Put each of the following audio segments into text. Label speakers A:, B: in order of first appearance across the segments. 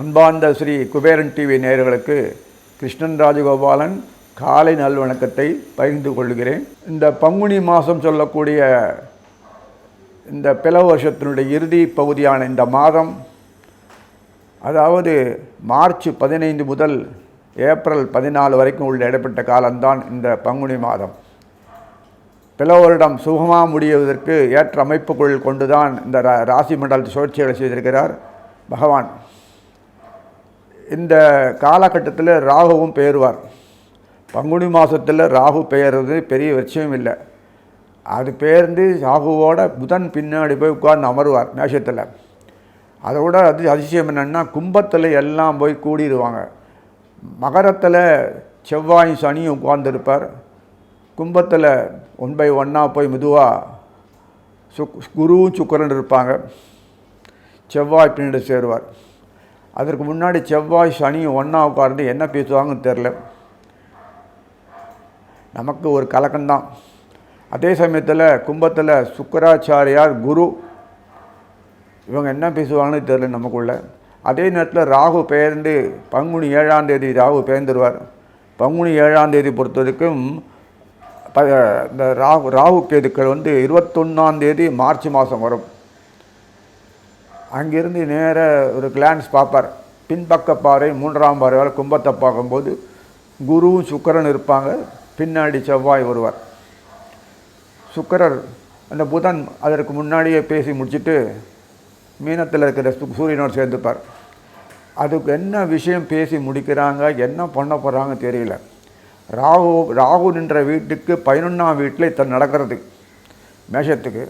A: அன்பார்ந்த ஸ்ரீ குபேரன் டிவி நேயர்களுக்கு கிருஷ்ணன் ராஜகோபாலன் காலை நல்வணக்கத்தை பகிர்ந்து கொள்கிறேன். இந்த பங்குனி மாதம் சொல்லக்கூடிய இந்த பிளவ வருஷத்தினுடைய இறுதி பகுதியான இந்த மாதம், அதாவது மார்ச் 15 முதல் ஏப்ரல் 14 வரைக்கும் உள்ள இடைப்பட்ட காலம்தான் இந்த பங்குனி மாதம். பிளவ வருடம் சுகமாக முடிவதற்கு ஏற்ற அமைப்புக்குள் கொண்டுதான் இந்த ராசி மண்டலத்தை சுழற்சிகளை செய்திருக்கிறார் பகவான். இந்த காலகட்டத்தில் ராகுவும் பெயருவார். பங்குனி மாதத்தில் ராகு பெயர்றது பெரிய விஷயம் இல்லை. அது பெயர்ந்து ராகுவோட புதன் பின்னாடி போய் உட்கார்ந்து அமருவார் மேஷத்தில். அதோட அதிசயம் என்னென்னா, கும்பத்தில் எல்லாம் போய் கூடிடுவாங்க. மகரத்தில் செவ்வாய் சனியும் உட்கார்ந்துருப்பார். கும்பத்தில் 1 by 1 போய் மெதுவாக குருவும் சுக்கிரன் இருப்பாங்க. செவ்வாய் பின்னாடி சேருவார். அதற்கு முன்னாடி செவ்வாய் சனியும் ஒன்றா உட்கார்ந்து என்ன பேசுவாங்கன்னு தெரில. நமக்கு ஒரு கலக்கம்தான். அதே சமயத்தில் கும்பத்தில் சுக்கராச்சாரியார் குரு இவங்க என்ன பேசுவாங்கன்னு தெரில நமக்குள்ள. அதே நேரத்தில் ராகு பெயர்ந்து பங்குனி 7ஆம் தேதி ராகு பெயர்ந்துருவார். பங்குனி 7ஆம் தேதி பொறுத்த வரைக்கும் இந்த ராகு கேதுக்கள் 21ஆம் தேதி மார்ச் மாதம் வரும். அங்கிருந்து நேர ஒரு கிளான்ஸ் பார்ப்பார். பின்பக்க பாறை 3ஆம் பார்வையால் கும்பத்தை பார்க்கும்போது குருவும் சுக்கிரன் இருப்பாங்க. பின்னாடி செவ்வாய் வருவார். சுக்கிரர் அந்த புதன் அதற்கு முன்னாடியே பேசி முடிச்சுட்டு மீனத்தில் இருக்கிற சூரியனோடு சேர்ந்துப்பார். அதுக்கு என்ன விஷயம் பேசி முடிக்கிறாங்க, என்ன பண்ண போகிறாங்க தெரியல. ராகு நின்ற வீட்டுக்கு 11ஆம் வீட்டில் இத்தனை நடக்கிறது மேஷத்துக்கு.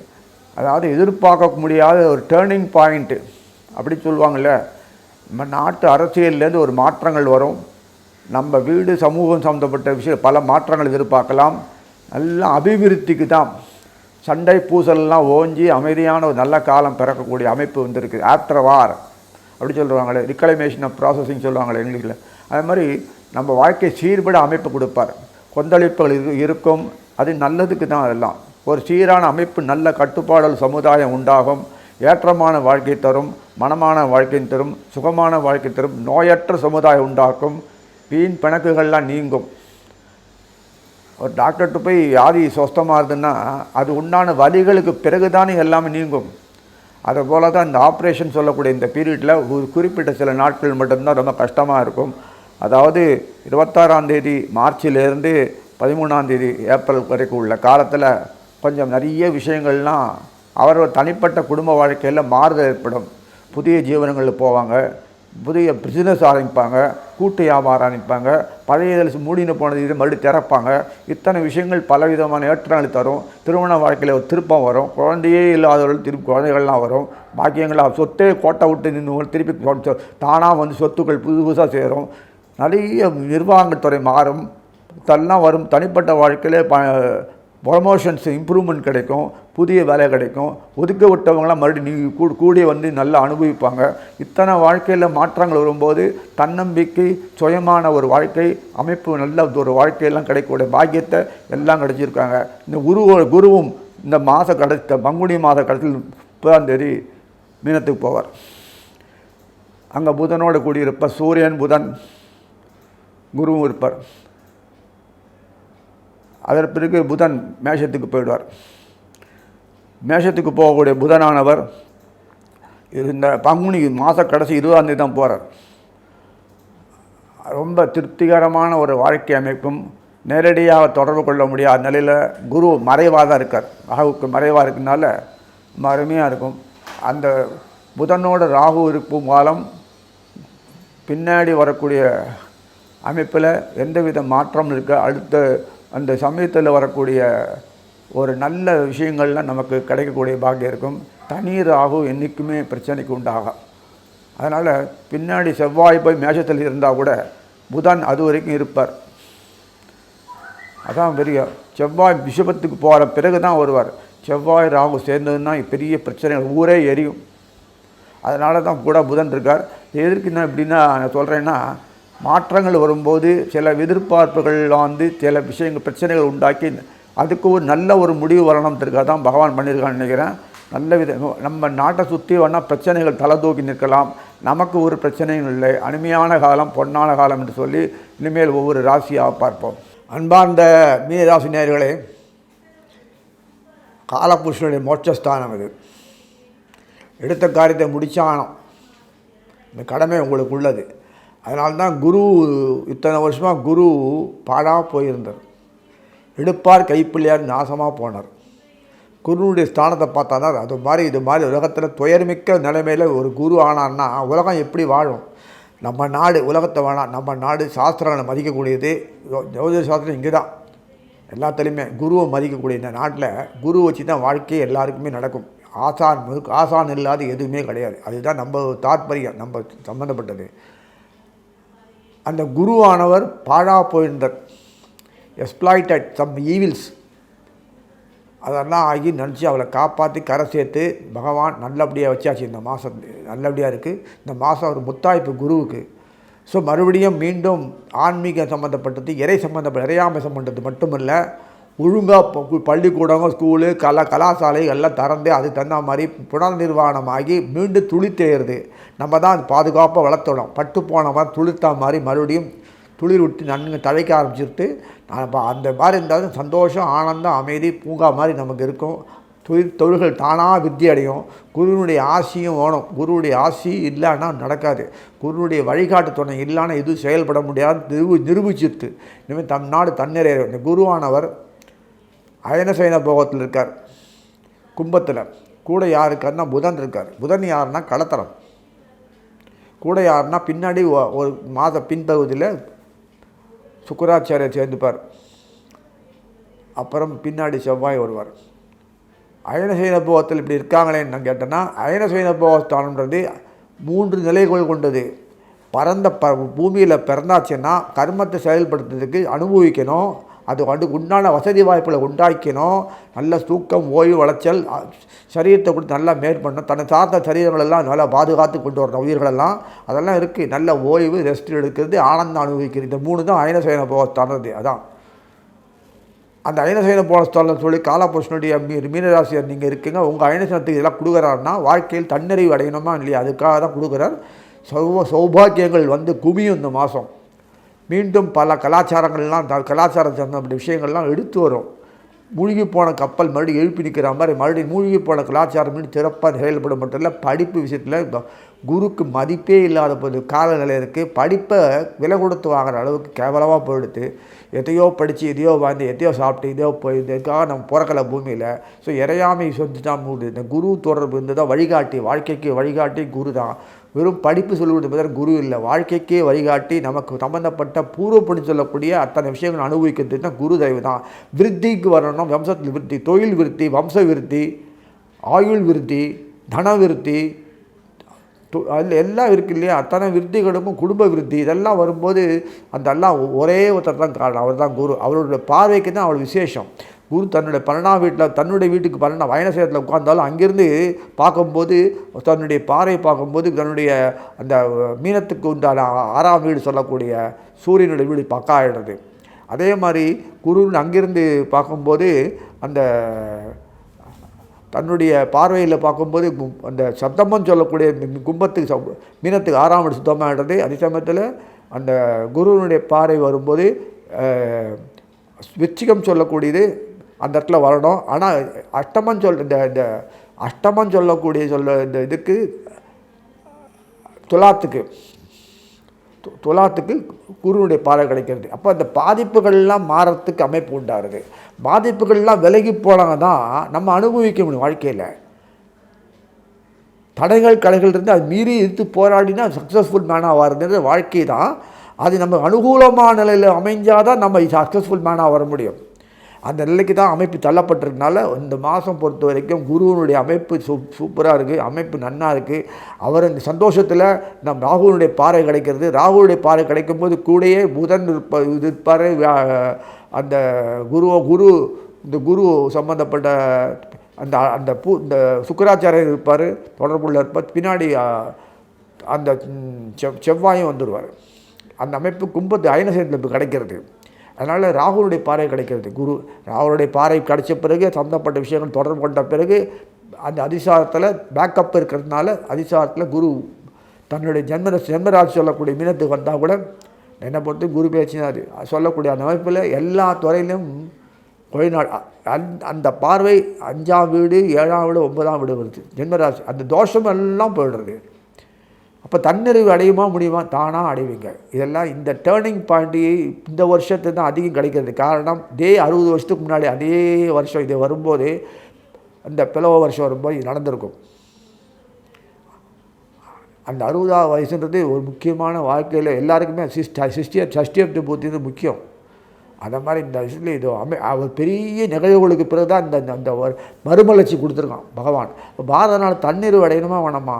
A: அதாவது எதிர்பார்க்க முடியாத ஒரு டேர்னிங் பாயிண்ட்டு அப்படி சொல்லுவாங்கள்ல. நம்ம நாட்டு அரசியல்லேருந்து ஒரு மாற்றங்கள் வரும். நம்ம வீடு சமூகம் சம்மந்தப்பட்ட விஷயம் பல மாற்றங்கள் எதிர்பார்க்கலாம். நல்ல அபிவிருத்திக்கு தான். சண்டை பூசல்லாம் ஓஞ்சி அமைதியான ஒரு நல்ல காலம் பிறக்கக்கூடிய அமைப்பு வந்திருக்கு. ஆஃப்டர் வார் அப்படி சொல்லுவாங்களே, ரிக்ளைமேஷன் ஆஃப் ப்ராசஸிங் சொல்லுவாங்களே இங்கிலீஷில். அது மாதிரி நம்ம வாழ்க்கை சீர்பட அமைப்பு கொடுப்பார். கொந்தளிப்புகள் இருக்கும். அது நல்லதுக்கு தான். அதெல்லாம் ஒரு சீரான அமைப்பு, நல்ல கட்டுப்பாடல் சமுதாயம் உண்டாகும். ஏற்றமான வாழ்க்கை தரும், மனமான வாழ்க்கை தரும், சுகமான வாழ்க்கை தரும், நோயற்ற சமுதாயம் உண்டாக்கும். வீண் பிணக்குகள்லாம் நீங்கும். ஒரு டாக்டர்கிட்ட போய் வியாதி சொஸ்தமாக இருதுன்னா அது உண்டான வலிகளுக்கு பிறகு தானே எல்லாமே நீங்கும். அதை போல தான் இந்த ஆப்ரேஷன் சொல்லக்கூடிய இந்த பீரியடில் ஒரு குறிப்பிட்ட சில நாட்கள் மட்டும்தான் ரொம்ப கஷ்டமாக இருக்கும். அதாவது 26ஆம் தேதி மார்ச்சிலேருந்து 13ஆம் தேதி ஏப்ரல் வரைக்கும் உள்ள காலத்தில் கொஞ்சம் நிறைய விஷயங்கள்லாம் அவரோட தனிப்பட்ட குடும்ப வாழ்க்கையில் மாறுதல் ஏற்படும். புதிய ஜீவனங்களில் போவாங்க. புதிய பிஸ்னஸ் ஆரம்பிப்பாங்க. கூட்டு வியாபாரம் ஆரம்பிப்பாங்க. பழைய மூடின போனது இது மறுபடியும் திறப்பாங்க. இத்தனை விஷயங்கள் பலவிதமான ஏற்றங்களை தரும். திருமண வாழ்க்கையில் ஒரு திருப்பம் வரும். குழந்தையே இல்லாதவர்கள் திருப்பி குழந்தைகள்லாம் வரும். பாக்கியங்களாக சொத்தே கோட்டை விட்டு நின்று திருப்பி தானாக சொத்துக்கள் புதுசாக சேரும். நிறைய நிர்வாகத்துறை மாறும். இதெல்லாம் வரும். தனிப்பட்ட வாழ்க்கையில் ப்ரமோஷன்ஸ் இம்ப்ரூவ்மெண்ட் கிடைக்கும். புதிய வேலை கிடைக்கும். ஒதுக்க விட்டவங்களாம் மறுபடியும் கூடிய நல்லா அனுபவிப்பாங்க. இத்தனை வாழ்க்கையில் மாற்றங்கள் வரும்போது தன்னம்பிக்கை, சுயமான ஒரு வாழ்க்கை அமைப்பு, நல்ல ஒரு வாழ்க்கையெல்லாம் கிடைக்கக்கூடிய பாக்கியத்தை எல்லாம் கிடைச்சிருக்காங்க. இந்த குருவும் இந்த பங்குனி மாத கடைசியில் 30ஆம் தேதி மீனத்துக்கு போவார். அங்கே புதனோடு கூடியிருப்பார். சூரியன், புதன், குருவும் இருப்பார். அதற்கு பிறகு புதன் மேஷத்துக்கு போயிடுவார். மேஷத்துக்கு போகக்கூடிய புதனானவர் இந்த பங்குனி மாத கடைசி 20ஆம் தேதி தான் போகிறார். ரொம்ப திருப்திகரமான ஒரு வாழ்க்கை அமைப்பும் நேரடியாக தொடர்பு கொள்ள முடியாத நிலையில் குரு மறைவாக தான் இருக்கார். ராகுவுக்கு மறைவாக இருக்கிறதுனால ரொம்ப அருமையாக இருக்கும். அந்த புதனோட ராகு இருக்கும் காலம் பின்னாடி வரக்கூடிய அமைப்பில் எந்தவித மாற்றம் இருக்க அடுத்த அந்த சமயத்தில் வரக்கூடிய ஒரு நல்ல விஷயங்கள்லாம் நமக்கு கிடைக்கக்கூடிய பாக்கியம் இருக்கும். தனி ராகு என்றைக்குமே பிரச்சனைக்கு உண்டாகும். அதனால் பின்னாடி செவ்வாய் போய் மேஷத்தில் இருந்தால் கூட புதன் அது வரைக்கும் இருப்பார். அதான் பெரிய செவ்வாய் விஷபத்துக்கு போகிற பிறகு தான் வருவார். செவ்வாய் ராகு சேர்ந்ததுன்னா பெரிய பிரச்சனைகள், ஊரே எரியும். அதனால தான் கூட புதன் இருக்கார். எதற்கு நான் எப்படின்னா நான் சொல்கிறேன்னா, மாற்றங்கள் வரும்போது சில எதிர்பார்ப்புகள் சில விஷயங்கள் பிரச்சனைகள் உண்டாக்கி அதுக்கு ஒரு நல்ல ஒரு முடிவு வரணும்ன்றதுக்காக தான் பகவான் பண்ணியிருக்கான்னு நினைக்கிறேன். நல்ல நம்ம நாட்டை சுற்றி வேணால் பிரச்சனைகள் தலை தூக்கி நிற்கலாம், நமக்கு ஒரு பிரச்சனையும் இல்லை. அருமையான காலம், பொன்னான காலம் என்று சொல்லி இனிமேல் ஒவ்வொரு ராசியாக பார்ப்போம். அன்பார்ந்த மீனராசி நேயர்களே, காலபுருஷனுடைய மோட்சஸ்தானம் இது. எடுத்த காரியத்தை முடிச்சானோம், இந்த கடமை உங்களுக்கு உள்ளது. அதனால்தான் குரு இத்தனை வருஷமாக குரு பாடாக போயிருந்தார். எடுப்பார் கைப்பிள்ளையார் நாசமாக போனார். குருவுடைய ஸ்தானத்தை பார்த்தானா அது மாதிரி இது மாதிரி உலகத்தில் துயர்மிக்க நிலைமையில் ஒரு குரு ஆனான்னா உலகம் எப்படி வாழும்? நம்ம நாடு உலகத்தை வேணாம், நம்ம நாடு சாஸ்திரங்களை மதிக்கக்கூடியது. ஜோதிட சாஸ்திரம் இங்கே தான் எல்லாத்துலேயுமே குருவை மதிக்கக்கூடிய இந்த நாட்டில் குரு வச்சு தான் வாழ்க்கையே எல்லாருக்குமே நடக்கும். ஆசான் இல்லாத எதுவுமே கிடையாது. அதுதான் நம்ம தாற்பயம், நம்ம சம்மந்தப்பட்டது. அந்த குருவானவர் பாழாக போயிருந்தார். எக்ஸ்ப்ளாய்டட் சம் ஈவில்ஸ் அதெல்லாம் ஆகி நினச்சி அவளை காப்பாற்றி கரை சேர்த்து பகவான் நல்லபடியாக வச்சாச்சு. இந்த மாதம் நல்லபடியாக இருக்குது. இந்த மாதம் ஒரு முத்தாய்ப்பு குருவுக்கு. ஸோ மறுபடியும் மீண்டும் ஆன்மீக சம்மந்தப்பட்டது, இறை சம்மந்தப்பட்ட இறையாமை சம்மந்தப்பட்டது மட்டுமில்லை, ஒழுங்காக பள்ளிக்கூடங்க ஸ்கூலு கலாசாலை எல்லாம் திறந்து அது தகுந்த மாதிரி புனர் நிர்வாணமாகி மீண்டும் துளித்தேறுது. நம்ம தான் பாதுகாப்பாக வளர்த்தோம். பட்டு போன மாதிரி துளிர்த்தா மாதிரி மறுபடியும் துளிர் விட்டு நன்கு தழைக்க ஆரம்பிச்சுட்டு அந்த மாதிரி இருந்தாலும் சந்தோஷம், ஆனந்தம், அமைதி, பூங்கா மாதிரி நமக்கு இருக்கும். தொழில்கள் தானாக விருத்தி அடையும். குருவுடைய ஆசியும் வேணும். குருவுடைய ஆசி இல்லைன்னா நடக்காது. குருவுடைய வழிகாட்டு துணை இல்லைன்னா எதுவும் செயல்பட முடியாது நிரூபிச்சிட்டு. இனிமேல் தம் நாடு தண்ணீரை இந்த குருவானவர் அயனசயன போகத்தில் இருக்கார், கும்பத்தில். கூட யார் இருக்காருன்னா புதன் இருக்கார். புதன் யாருன்னா களத்திரம். கூட யாருன்னா பின்னாடி ஒரு மாத பின்பகுதியில் சுக்கராச்சாரியர் சேர்ந்துப்பார். அப்புறம் பின்னாடி செவ்வாய் வருவார். அயனசயன போகத்தில் இப்படி இருக்காங்களேன்னு நான் கேட்டேன்னா, அயனசயன போகஸ்தானன்றது 3 நிலைகள் கொண்டது. பரந்த பூமியில் பிறந்தாச்சுன்னா கர்மத்தை செயல்படுத்துறதுக்கு அனுபவிக்கணும். அது உண்டான வசதி வாய்ப்புகளை உண்டாக்கணும். நல்ல தூக்கம், ஓய்வு, வளைச்சல், சரீரத்தை கொடுத்து நல்லா மேற்படணும். தன்னை சார்ந்த சரீரங்களெல்லாம் நல்லா பாதுகாத்து கொண்டு வரணும். உயிர்களெல்லாம் அதெல்லாம் இருக்குது. நல்ல ஓய்வு, ரெஸ்ட் எடுக்கிறது, ஆனந்தம் அனுபவிக்கிறது. இந்த 3 தான் அயனசயன போகஸ்தானது. அதான் அந்த அயனசயன போகஸ்தானம் சொல்லி காலபுருஷனுடைய மீனராசியர் நீங்கள் இருக்கீங்க. உங்கள் அயனசயனத்துக்கு இதெல்லாம் கொடுக்குறாருன்னா வாழ்க்கையில் தன்னறிவு அடையணுமா இல்லையா, அதுக்காக தான் கொடுக்குறார். சௌபாக்கியங்கள் குமியும் இந்த மாதம். மீண்டும் பல கலாச்சாரங்கள்லாம் கலாச்சாரம் சம்பந்தப்பட்ட விஷயங்கள்லாம் எடுத்து வரும். மூழ்கி போன கப்பல் மறுபடியும் எழுப்பி நிற்கிற மாதிரி மறுபடியும் மூழ்கி போன கலாச்சாரம் மீண்டும் சிறப்பாக செயல்பட மட்டும் இல்லை. படிப்பு விஷயத்தில் குருக்கு மதிப்பே இல்லாத போது காலநிலை இருக்குது. படிப்பை விலை கொடுத்து வாங்குற அளவுக்கு கேவலமாக போயிடுது. எதையோ படித்து எதையோ வாழ்ந்து எதையோ சாப்பிட்டு எதையோ போய் இதுக்காக நம்ம பிறக்கலை பூமியில். ஸோ இறையாமை சொத்து தான் மூடு. இந்த குரு தொடர்பு இருந்து தான் வழிகாட்டி, வாழ்க்கைக்கு வழிகாட்டி குரு தான். வெறும் படிப்பு சொல்லுவது பதில் குரு இல்லை, வாழ்க்கைக்கே வழிகாட்டி நமக்கு சம்பந்தப்பட்ட பூர்வப்படி சொல்லக்கூடிய அத்தனை விஷயங்கள் அனுபவிக்கிறதுனா குரு தயவு தான். விருத்திக்கு வரணும். வம்சத்தில் விருத்தி, தொழில் விருத்தி, வம்ச விருத்தி, ஆயுள் விருத்தி, தன விருத்தி, அதில் எல்லாம் இருக்குது இல்லையா. அத்தனை விருத்திகளுக்கும் குடும்ப விருத்தி இதெல்லாம் வரும்போது அந்த எல்லாம் ஒரே ஒருத்தர் தான் காரணம். அவர் தான் குரு. அவருடைய பார்வைக்கு தான் அவ்வளோ விசேஷம். குரு தன்னுடைய 12ஆம் வீட்டில் தன்னுடைய வீட்டுக்கு 12 அயனசயனத்தில் உட்கார்ந்தாலும் அங்கேருந்து பார்க்கும்போது தன்னுடைய பார்வை பார்க்கும்போது தன்னுடைய அந்த மீனத்துக்கு உண்டான 6ஆம் வீடு சொல்லக்கூடிய சூரியனுடைய வீடு பக்கா ஆகிடுறது. அதே மாதிரி குரு அங்கேருந்து பார்க்கும்போது அந்த தன்னுடைய பார்வையில் பார்க்கும்போது அந்த சப்தமம் சொல்லக்கூடிய கும்பத்துக்கு மீனத்துக்கு 6ஆம் வீடு சுத்தமாக ஆகிடுறது. அதே சமயத்தில் அந்த குருவினுடைய பார்வை வரும்போது விச்சிகம் சொல்லக்கூடியது அந்த இடத்துல வரணும். ஆனால் அஷ்டமம் இந்த அஷ்டமம் சொல்லக்கூடிய இந்த இதுக்கு துலாத்துக்கு குருவுடைய பார்வை கிடைக்கிறது. அப்போ அந்த பாதிப்புகள்லாம் மாறத்துக்கு அமைப்பு உண்டாகுது. பாதிப்புகள்லாம் விலகி போனாங்க தான் நம்ம அனுபவிக்க முடியும். வாழ்க்கையில் தடைகள் கலைகள் இருந்து அது மீறி எடுத்து போராடினா சக்ஸஸ்ஃபுல் மேனாக வருதுன்றது வாழ்க்கை தான். அது நம்ம அனுகூலமான நிலையில் அமைஞ்சால் தான் நம்ம சக்ஸஸ்ஃபுல் மேனாக வர முடியும். அந்த நிலைக்கு தான் அமைப்பு தள்ளப்பட்டிருக்கனால இந்த மாதம் பொறுத்த வரைக்கும் குருவனுடைய அமைப்பு சூப்பராக இருக்குது. அமைப்பு நன்னாக இருக்குது. அவர் இந்த சந்தோஷத்தில் நம் ராகுனுடைய பாறை கிடைக்கிறது. ராகுனுடைய பாறை கிடைக்கும்போது கூடயே புதன் இருப்பார். அந்த இந்த குரு சம்பந்தப்பட்ட இந்த சுக்கராச்சாரியர் இருப்பார், தொடர்புள்ள இருப்பார். பின்னாடி அந்த செவ்வாயும் வந்துடுவார். அந்த அமைப்பு கும்பத்து அயனசயனத்தில் இப்போ கிடைக்கிறது. அதனால் ராகுனுடைய பார்வை கிடைக்கிறது. ராகுனுடைய பார்வை கிடைச்ச பிறகு சம்மந்தப்பட்ட விஷயங்கள் தொடர்பு கொண்ட பிறகு அந்த அதிசாரத்தில் பேக்கப் இருக்கிறதுனால அதிசாரத்தில் குரு தன்னுடைய ஜென்மராசி சொல்லக்கூடிய மீனத்துக்கு வந்தால் கூட என்னை பொறுத்து குரு பேச்சினார் சொல்லக்கூடிய அந்த அமைப்பில் எல்லா துறையிலும் கொலைநாள் அந்த பார்வை 5ஆம் வீடு 7ஆம் வீடு 9ஆம் வீடு வருது ஜென்மராசி. அந்த தோஷம் எல்லாம் போயிடுறது. அப்போ தன்னிறைவு அடையுமா முடியுமா? தானாக அடைவீங்க. இதெல்லாம் இந்த டேர்னிங் பாயிண்ட்டு இந்த வருஷத்து தான் அதிகம் கிடைக்கிறது. காரணம் 60 வருஷத்துக்கு முன்னாடி அதே வருஷம் இது வரும்போது அந்த பிளவ வருஷம் வரும்போது இது நடந்திருக்கும். அந்த 60ஆவது வயசுன்றது ஒரு முக்கியமான வாழ்க்கையில் எல்லாருக்குமே சஷ்டியப்தி பூர்த்தி முக்கியம். அந்த மாதிரி இந்த விஷயத்தில் இது அவர் பெரிய நிகழ்வுகளுக்கு பிறகு தான் அந்த மறுமலர்ச்சி கொடுத்துருக்கான் பகவான். இப்போ பாரத நாடு தண்ணீர் அடையணுமா வேணாமா?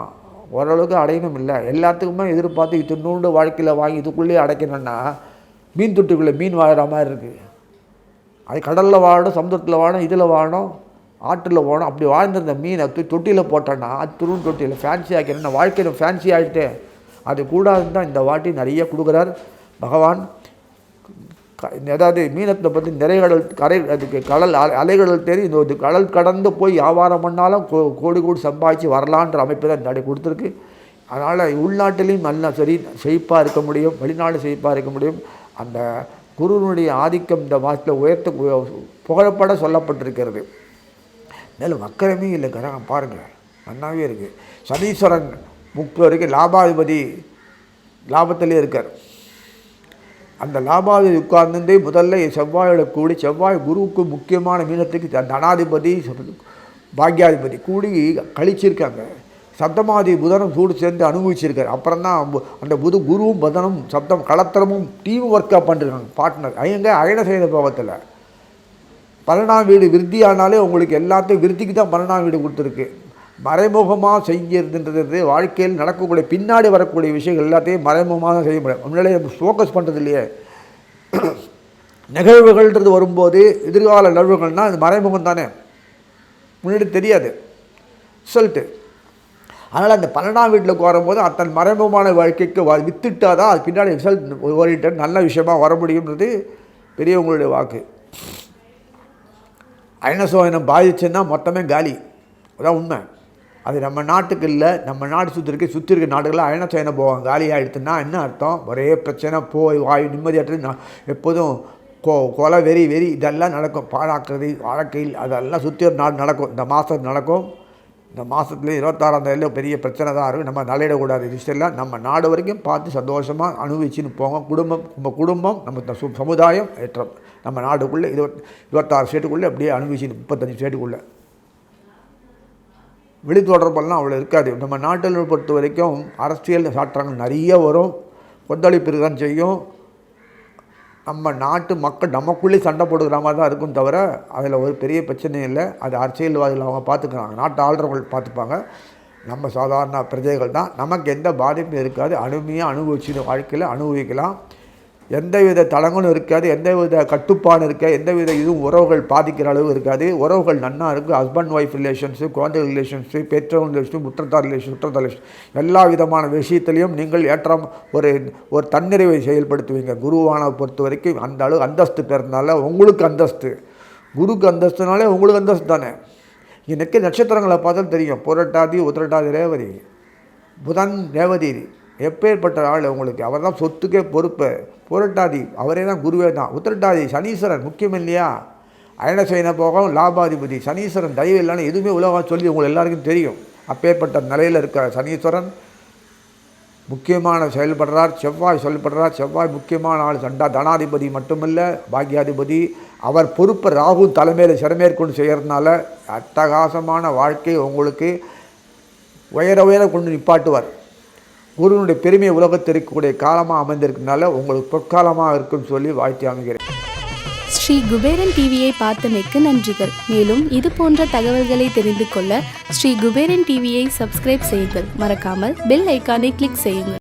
A: ஓரளவுக்கு அடையணும் இல்லை, எல்லாத்துக்குமே எதிர்பார்த்து இது நூண்டு வாழ்க்கையில் வாங்கி இதுக்குள்ளேயே அடைக்கணும்னா மீன் தொட்டிக்குள்ளே மீன் வாழற மாதிரி இருக்குது. அது கடலில் வாழணும், சமுத்திரத்தில் வாழணும், இதில் வாழணும், ஆற்றில் போகணும். அப்படி வாழ்ந்திருந்த மீனை தொட்டியில் போட்டோன்னா அது துருவன் தொட்டியில் ஃபேன்சி ஆக்கிறேன். வாழ்க்கையில் ஃபேன்சி ஆகிட்டேன். அது கூடாதுன்னு தான் இந்த வாட்டி நிறைய கொடுக்குறார் பகவான். ஏதாவது மீனத்தை பற்றி நிறைய அதுக்கு அலைகடல் தெரியும். இந்த கடல் கடந்து போய் வியாபாரம் பண்ணாலும் கோடி சம்பாதிச்சு வரலான்ற அமைப்பு தான் இந்த கொடுத்துருக்கு. அதனால் உள்நாட்டிலையும் நல்லா செழிப்பாக இருக்க முடியும், வெளிநாடு செழிப்பாக இருக்க முடியும். அந்த குருவினுடைய ஆதிக்கம் இந்த மாதத்தில் உயர்த்த புகழப்பட சொல்லப்பட்டிருக்கிறது. மேலும் வக்கரமே இல்லை, கிரகம் பாருங்கள் நல்லாவே இருக்குது. சனீஸ்வரன் 30 வரைக்கும் லாபாதிபதி லாபத்திலே இருக்கார். அந்த லாபாதிபதி உட்கார்ந்து முதல்ல செவ்வாயோட கூடி செவ்வாய் குருவுக்கு முக்கியமான மீனத்துக்கு தனாதிபதி பாக்யாதிபதி கூடி கழிச்சிருக்காங்க. சப்தமாதி புதனும் சூடு சேர்ந்து அனுபவிச்சிருக்காரு. அப்புறம் தான் அந்த குருவும் புதனும் சப்தம் கலத்திரமும் டீம் ஒர்க்காக பண்ணிருக்காங்க, பார்ட்னர். அயன செய்த போகத்தில் 12ஆம் வீடு விருத்தி ஆனாலே உங்களுக்கு எல்லாத்தையும் விருத்திக்கு தான் 12ஆம் வீடு கொடுத்துருக்கு. மறைமுகமாக செய்கிறதுன்றது வாழ்க்கையில் நடக்கக்கூடிய பின்னாடி வரக்கூடிய விஷயங்கள் எல்லாத்தையும் மறைமுகமாக செய்ய முடியும். முன்னாடியே ஃபோக்கஸ் பண்ணுறது இல்லையே. நிகழ்வுகள்ன்றது வரும்போது எதிர்கால நிகழ்வுகள்னால் அது மறைமுகம் தானே, முன்னாடி தெரியாது ரிசல்ட்டு. அதனால் அந்த 12ஆம் வீட்டில் வரும்போது அத்தன் மறைமுகமான வாழ்க்கைக்கு வித்துட்டால் தான் அது பின்னாடி ரிசல்ட் ஓரிட்டு நல்ல விஷயமாக வர முடியுன்றது பெரியவங்களுடைய வாக்கு. அயனசோயனம் பாதிச்சுன்னா மொத்தமே காலி, அதான் உண்மை. அது நம்ம நாட்டுக்கு இல்லை, நம்ம நாடு சுற்றி இருக்க நாடுகளில் அயனசோயன போவாங்க. காலி ஆகிடுச்சுன்னா என்ன அர்த்தம்? ஒரே பிரச்சனை, போய் வாய் நிம்மதியாற்று எப்போதும் கொலை வெறி இதெல்லாம் நடக்கும். பாழாக்குறது வாழ்க்கையில் அதெல்லாம் சுற்றி ஒரு நாடு நடக்கும். இந்த மாதம் நடக்கும். இந்த மாதத்துலேயே 26ஆம் தேதியில் பெரிய பிரச்சனை தான் இருக்கும். நம்ம தலையிடக்கூடாது விஷயம்லாம் நம்ம நாடு வரைக்கும் பார்த்து சந்தோஷமாக அனுபவிச்சுன்னு போங்க. நம்ம குடும்பம் நம்ம சமுதாயம் ஏற்றம் நம்ம நாடுக்குள்ளே 26 ஸ்டேட்டுக்குள்ளே அப்படியே அனுபவிச்சு 35 ஸ்டேட்டுக்குள்ளே வெளி தொடர்பெல்லாம் அவ்வளோ இருக்காது. நம்ம நாட்டில் பொறுத்த வரைக்கும் அரசியல் சாற்றங்கள் நிறைய வரும், கொந்தளிப்பு இருக்கதான் செய்யும். நம்ம நாட்டு மக்கள் நமக்குள்ளே சண்டை போடுகிற மாதிரி தான் இருக்கும் தவிர அதில் ஒரு பெரிய பிரச்சனையும் இல்லை. அது அரசியல்வாதிகள் அவங்க பார்த்துக்கிறாங்க, நாட்டு ஆளுறவர்கள் பார்த்துப்பாங்க. நம்ம சாதாரண பிரஜைகள் தான், நமக்கு எந்த பாதிப்பும் இருக்காது. அனுமையாக அனுபவிச்சு வாழ்க்கையில் அனுபவிக்கலாம். எந்தவித தடங்களும் இருக்காது, எந்தவித கட்டுப்பாடும் இருக்காது, எந்தவித இதுவும் உறவுகள் பாதிக்கிற அளவு இருக்காது. உறவுகள் நன்னா இருக்குது. ஹஸ்பண்ட் ஒய்ஃப் ரிலேஷன்ஸு, குழந்தைகள் ரிலேஷன்ஸு, பெற்றோர் ரிலேஷன், சுற்றத்தார் ரிலேஷன் எல்லா விதமான விஷயத்துலேயும் நீங்கள் ஏற்றம் ஒரு தன்னிறைவை செயல்படுத்துவீங்க. குருவான பொறுத்த வரைக்கும் அந்த அளவு அந்தஸ்து பெறனால உங்களுக்கு அந்தஸ்து, குருக்கு அந்தஸ்துனாலே உங்களுக்கு அந்தஸ்து தானே. எனக்கு நட்சத்திரங்களை பார்த்தா தெரியும். புரட்டாதி, உத்திரட்டாதி, ரேவதி, புதன் ரேவதி எப்பேற்பட்ட ஆள் உங்களுக்கு. அவர் தான் சொத்துக்கே பொறுப்பு. புரட்டாதி அவரே தான், குருவே தான். உத்திரட்டாதி சனீஸ்வரன் முக்கியம் இல்லையா? அயனசேன போகம் லாபாதிபதி சனீஸ்வரன் தயவு இல்லைன்னு எதுவுமே உலகம் சொல்லி உங்களுக்கு எல்லாருக்கும் தெரியும். அப்பேற்பட்ட நிலையில் இருக்கிற சனீஸ்வரன் முக்கியமான செயல்படுறார். செவ்வாய் செயல்படுறார். செவ்வாய் முக்கியமான ஆள். தனாதிபதி மட்டுமில்லை, பாக்யாதிபதி. அவர் பொறுப்பை ராகு தலைமையில் சிறமேற்கொண்டு செய்கிறதுனால அட்டகாசமான வாழ்க்கை உங்களுக்கு உயர கொண்டு நிப்பாட்டுவார். குருவினுடைய பெருமையை உலகத்திற்குரிய காலமாக அமைந்திருக்கிறதுனால உங்களுக்கு பொற்காலமாக இருக்குன்னு சொல்லி வாழ்த்தி அமைகிறேன்.
B: ஸ்ரீ குபேரன் டிவியை பார்த்தமைக்கு நன்றிகள். மேலும் இது போன்ற தகவல்களை தெரிந்து கொள்ள ஸ்ரீ குபேரன் டிவியை சப்ஸ்கிரைப் செய்யுங்கள். மறக்காமல் பெல் ஐக்கானை கிளிக் செய்யுங்கள்.